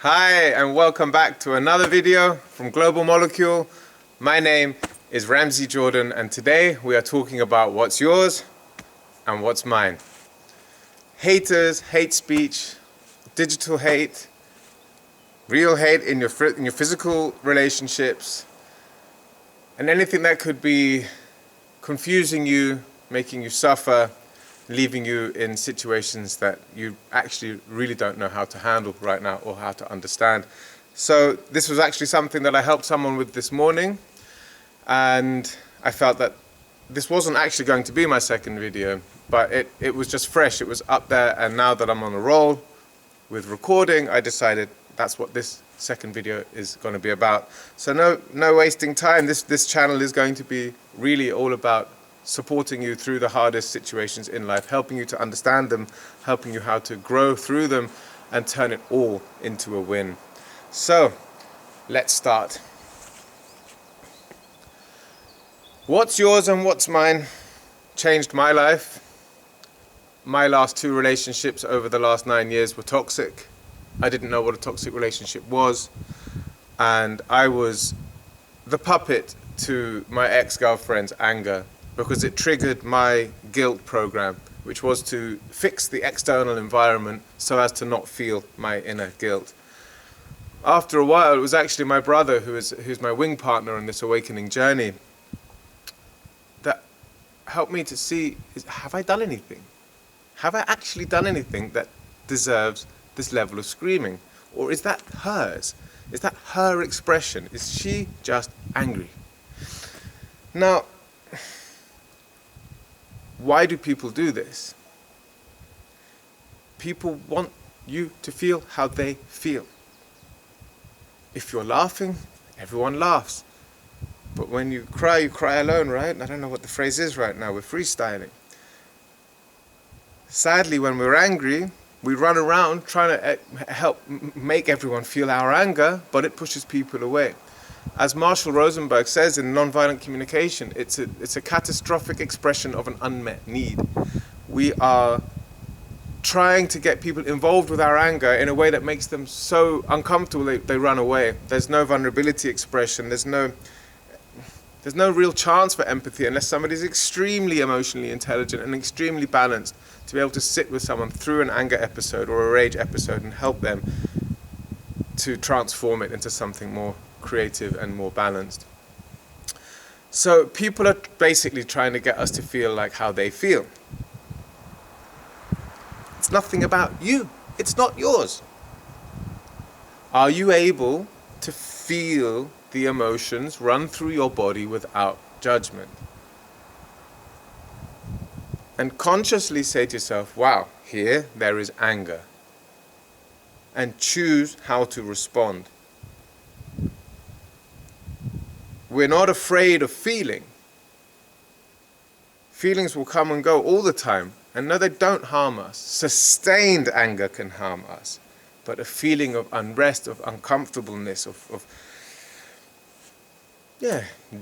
Hi and welcome back to another video from Global Molecule. My name is Ramsey Jordan and today we are talking about what's yours and what's mine. Haters, hate speech, digital hate, real hate in your physical relationships, and anything that could be confusing you, making you suffer, leaving you in situations that you actually really don't know how to handle right now or how to understand. So this was actually something that I helped someone with this morning, and I felt that this wasn't actually going to be my second video, but it was just fresh, it was up there, and now that I'm on a roll with recording, I decided that's what this second video is going to be about. So no wasting time. This channel is going to be really all about supporting you through the hardest situations in life, helping you to understand them, helping you how to grow through them and turn it all into a win. So let's start. What's yours and what's mine changed my life. My last two relationships over the last 9 years were toxic. I didn't know what a toxic relationship was, and I was the puppet to my ex-girlfriend's anger, because it triggered my guilt program, which was to fix the external environment so as to not feel my inner guilt. After a while, it was actually my brother, who's my wing partner on this awakening journey, that helped me to see, have I done anything? Have I actually done anything that deserves this level of screaming? Or is that hers? Is that her expression? Is she just angry? Now, why do people do this? People want you to feel how they feel. If you're laughing, everyone laughs. But when you cry alone, right? I don't know what the phrase is right now, we're freestyling. Sadly, when we're angry, we run around trying to help make everyone feel our anger, but it pushes people away. As Marshall Rosenberg says in Nonviolent Communication, it's a catastrophic expression of an unmet need. We are trying to get people involved with our anger in a way that makes them so uncomfortable they run away. There's no vulnerability expression, there's no real chance for empathy unless somebody's extremely emotionally intelligent and extremely balanced to be able to sit with someone through an anger episode or a rage episode and help them to transform it into something more creative and more balanced. So people are basically trying to get us to feel like how they feel. It's nothing about you. It's not yours. Are you able to feel the emotions run through your body without judgment? And consciously say to yourself, wow, here there is anger. And choose how to respond. We're not afraid of feeling. Feelings will come and go all the time. And no, they don't harm us. Sustained anger can harm us. But a feeling of unrest, of uncomfortableness, of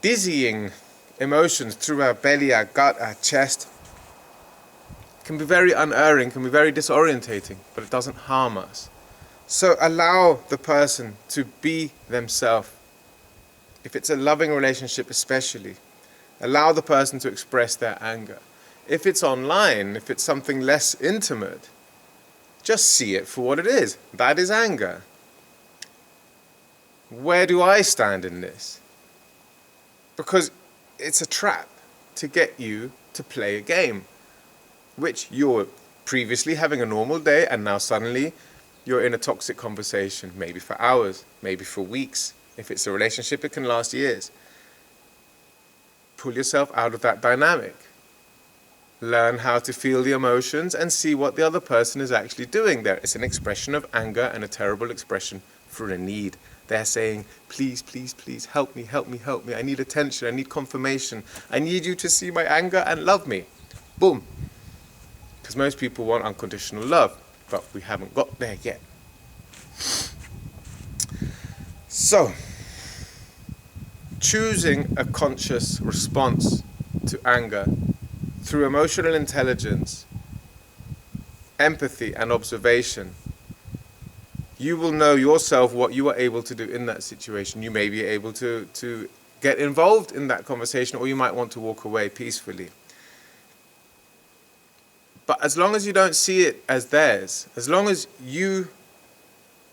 dizzying emotions through our belly, our gut, our chest, can be very unerring, can be very disorientating, but it doesn't harm us. So allow the person to be themselves. If it's a loving relationship especially, allow the person to express their anger. If it's online, if it's something less intimate, just see it for what it is. That is anger. Where do I stand in this? Because it's a trap to get you to play a game, which you're previously having a normal day and now suddenly you're in a toxic conversation, maybe for hours, maybe for weeks. If it's a relationship, it can last years. Pull yourself out of that dynamic. Learn how to feel the emotions and see what the other person is actually doing there. It's an expression of anger and a terrible expression for a need. They're saying, please, please, please, help me, help me, help me. I need attention, I need confirmation. I need you to see my anger and love me. Boom. Because most people want unconditional love, but we haven't got there yet. So, choosing a conscious response to anger through emotional intelligence, empathy and observation you will know yourself what you are able to do in that situation. You may be able to get involved in that conversation, or you might want to walk away peacefully. But as long as you don't see it as theirs, as long as you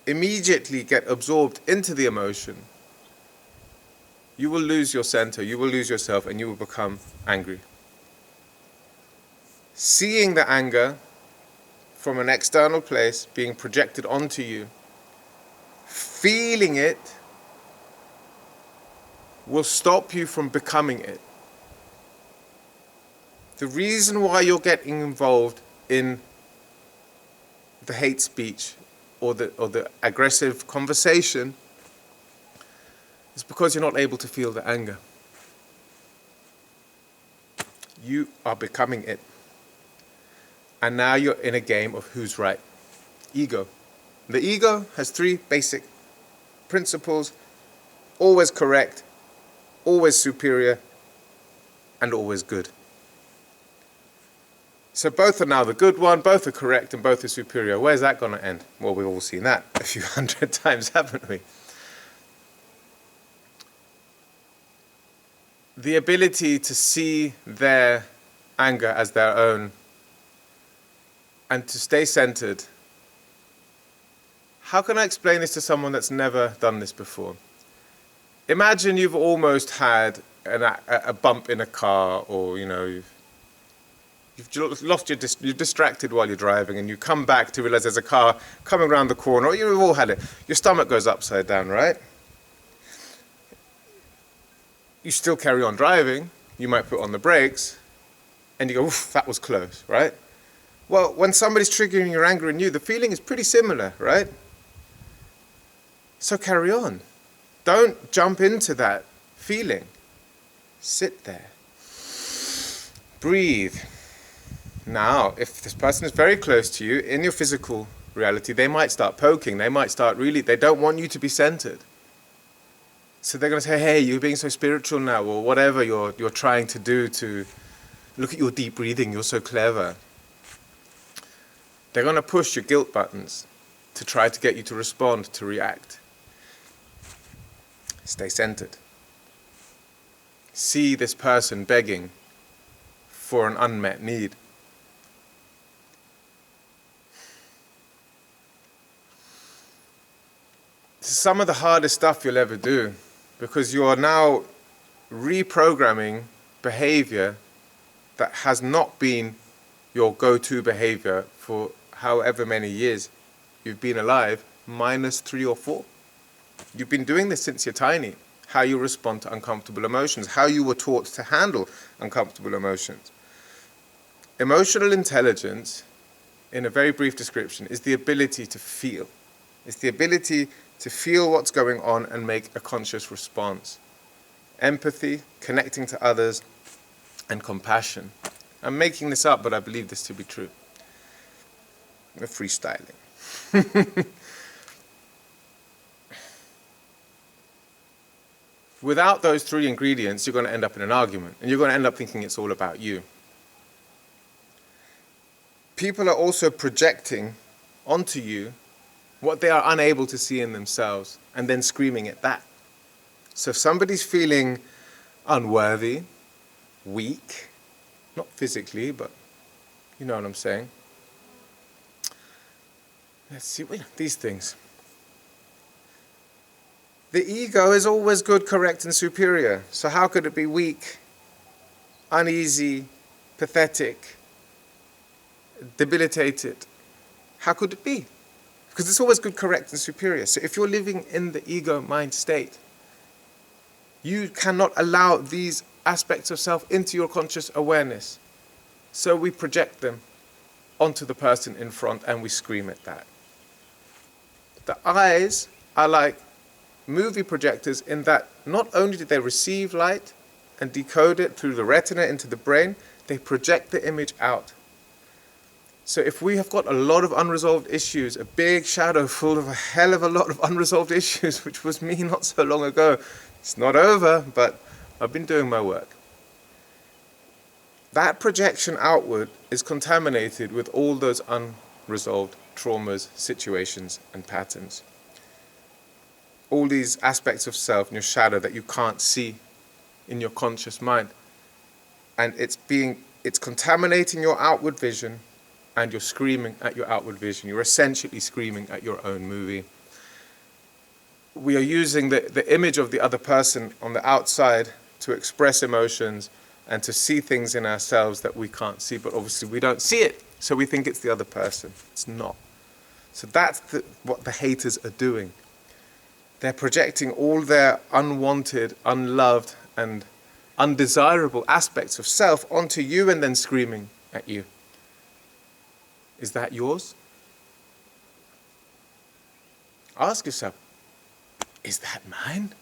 immediately get absorbed into the emotion, you will lose your center, you will lose yourself, and you will become angry. Seeing the anger from an external place being projected onto you, feeling it, will stop you from becoming it. The reason why you're getting involved in the hate speech or the aggressive conversation is because you're not able to feel the anger. You are becoming it. And now you're in a game of who's right. Ego. The ego has 3 basic principles: always correct, always superior, and always good. So both are now the good one, both are correct, and both are superior. Where's that going to end? Well, we've all seen that a few hundred times, haven't we? The ability to see their anger as their own and to stay centered. How can I explain this to someone that's never done this before? Imagine you've almost had a bump in a car, or you've lost you're distracted while you're driving, and you come back to realize there's a car coming around the corner, or you've all had it. Your stomach goes upside down, right? You still carry on driving, you might put on the brakes, and you go, oof, that was close, right? Well, when somebody's triggering your anger in you, the feeling is pretty similar, right? So carry on. Don't jump into that feeling. Sit there. Breathe. Now, if this person is very close to you, in your physical reality, they might start poking, they don't want you to be centered. So they're going to say, hey, you're being so spiritual now, or whatever you're trying to do to look at your deep breathing, you're so clever. They're going to push your guilt buttons to try to get you to respond, to react. Stay centered. See this person begging for an unmet need. This is some of the hardest stuff you'll ever do, because you are now reprogramming behavior that has not been your go-to behavior for however many years you've been alive, minus 3 or 4. You've been doing this since you're tiny. How you respond to uncomfortable emotions, how you were taught to handle uncomfortable emotions. Emotional intelligence, in a very brief description, is the ability to feel. It's the ability to feel what's going on and make a conscious response. Empathy, connecting to others, and compassion. I'm making this up, but I believe this to be true. We're freestyling. Without those 3 ingredients, you're going to end up in an argument, and you're going to end up thinking it's all about you. People are also projecting onto you what they are unable to see in themselves, and then screaming at that. So if somebody's feeling unworthy, weak, not physically, but you know what I'm saying. Let's see, these things. The ego is always good, correct, and superior. So how could it be weak, uneasy, pathetic, debilitated? How could it be? Because it's always good, correct, and superior. So if you're living in the ego mind state, you cannot allow these aspects of self into your conscious awareness. So we project them onto the person in front and we scream at that. The eyes are like movie projectors in that not only do they receive light and decode it through the retina into the brain, they project the image out. So if we have got a lot of unresolved issues, a big shadow full of a hell of a lot of unresolved issues, which was me not so long ago, it's not over, but I've been doing my work. That projection outward is contaminated with all those unresolved traumas, situations, and patterns. All these aspects of self in your shadow that you can't see in your conscious mind. And it's contaminating your outward vision, and you're screaming at your outward vision. You're essentially screaming at your own movie. We are using the image of the other person on the outside to express emotions and to see things in ourselves that we can't see, but obviously we don't see it, so we think it's the other person. It's not. So that's what the haters are doing. They're projecting all their unwanted, unloved, and undesirable aspects of self onto you and then screaming at you. Is that yours? Ask yourself, is that mine?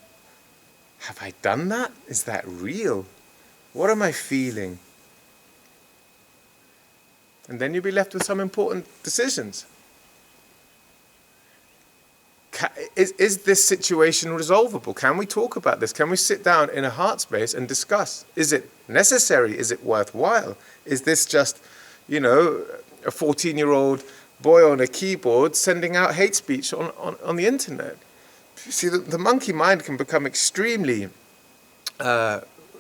Have I done that? Is that real? What am I feeling? And then you'll be left with some important decisions. Is this situation resolvable? Can we talk about this? Can we sit down in a heart space and discuss? Is it necessary? Is it worthwhile? Is this just, a 14-year-old boy on a keyboard sending out hate speech on the internet? You see, the monkey mind can become extremely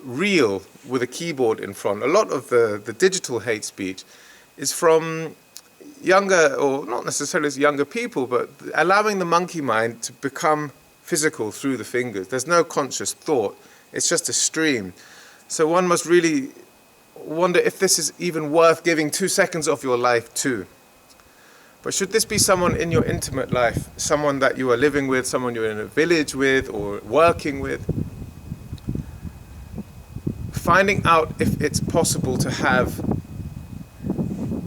real with a keyboard in front. A lot of the digital hate speech is from younger, or not necessarily as younger people, but allowing the monkey mind to become physical through the fingers. There's no conscious thought. It's just a stream. So one must really wonder if this is even worth giving 2 seconds of your life to. But should this be someone in your intimate life, someone that you are living with, someone you're in a village with or working with, finding out if it's possible to have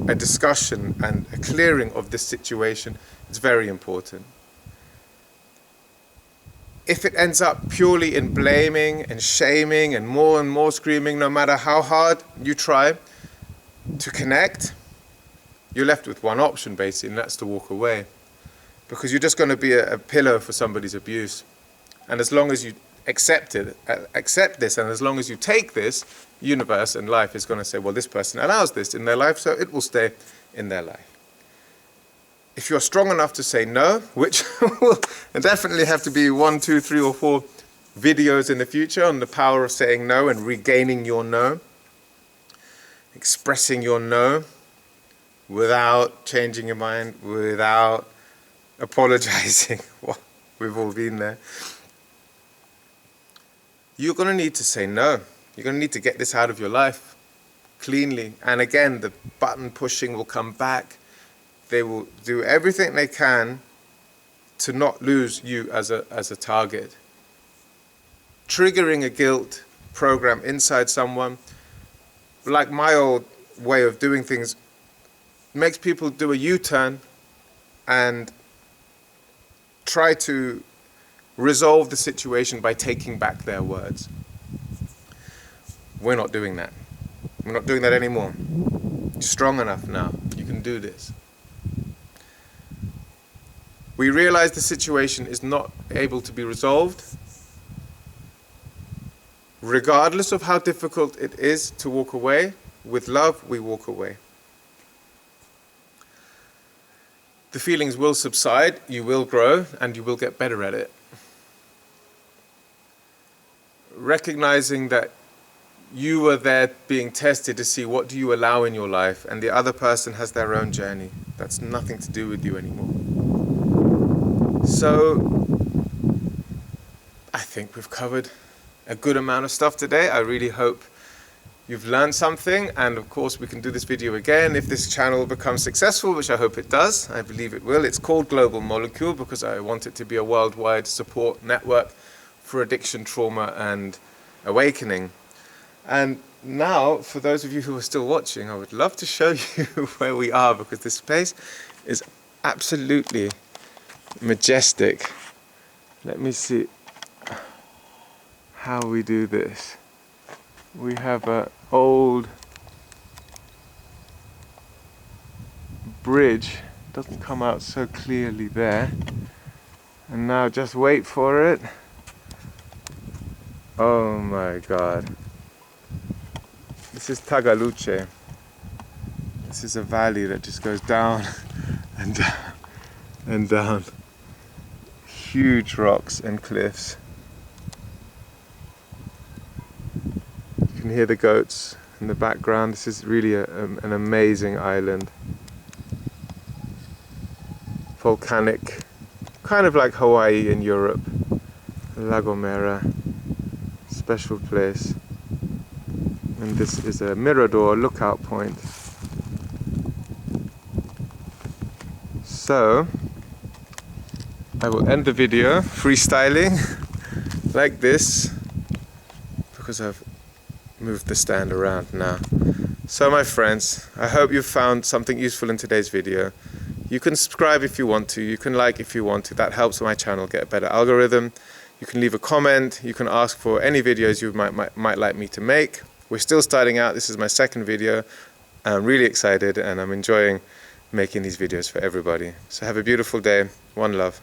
a discussion and a clearing of this situation is very important. If it ends up purely in blaming and shaming and more screaming, no matter how hard you try to connect, you're left with one option basically, and that's to walk away. Because you're just going to be a pillow for somebody's abuse. And as long as you accept this, and as long as you take this, universe and life is going to say, well, this person allows this in their life, so it will stay in their life. If you're strong enough to say no, which will definitely have to be 1, 2, 3, or 4 videos in the future on the power of saying no and regaining your no, expressing your no without changing your mind, without apologizing. Well, we've all been there. You're going to need to say no. You're going to need to get this out of your life cleanly. And again, the button pushing will come back. They will do everything they can to not lose you as a target. Triggering a guilt program inside someone, like my old way of doing things, makes people do a U-turn and try to resolve the situation by taking back their words. We're not doing that. We're not doing that anymore. You're strong enough now. You can do this. We realize the situation is not able to be resolved. Regardless of how difficult it is to walk away, with love, we walk away. The feelings will subside, you will grow, and you will get better at it. Recognizing that you are there being tested to see what do you allow in your life, and the other person has their own journey. That's nothing to do with you anymore. So, I think we've covered a good amount of stuff today. I really hope you've learned something, and of course we can do this video again if this channel becomes successful, which I hope it does. I believe it will. It's called Global Molecule because I want it to be a worldwide support network for addiction, trauma, and awakening. And now, for those of you who are still watching, I would love to show you where we are, because this place is absolutely majestic. Let me see how we do this. We have an old bridge, doesn't come out so clearly there. And now just wait for it. Oh my God. This is Tagaluce. This is a valley that just goes down and down and down. Huge rocks and cliffs. You can hear the goats in the background. This is really an amazing island. Volcanic, kind of like Hawaii in Europe. La Gomera, special place. And this is a mirador lookout point. So I will end the video freestyling like this because I've moved the stand around now. So my friends, I hope you found something useful in today's video. You can subscribe if you want to, you can like if you want to, that helps my channel get a better algorithm. You can leave a comment, you can ask for any videos you might like me to make. We're still starting out, this is my second video. I'm really excited and I'm enjoying making these videos for everybody. So have a beautiful day, one love.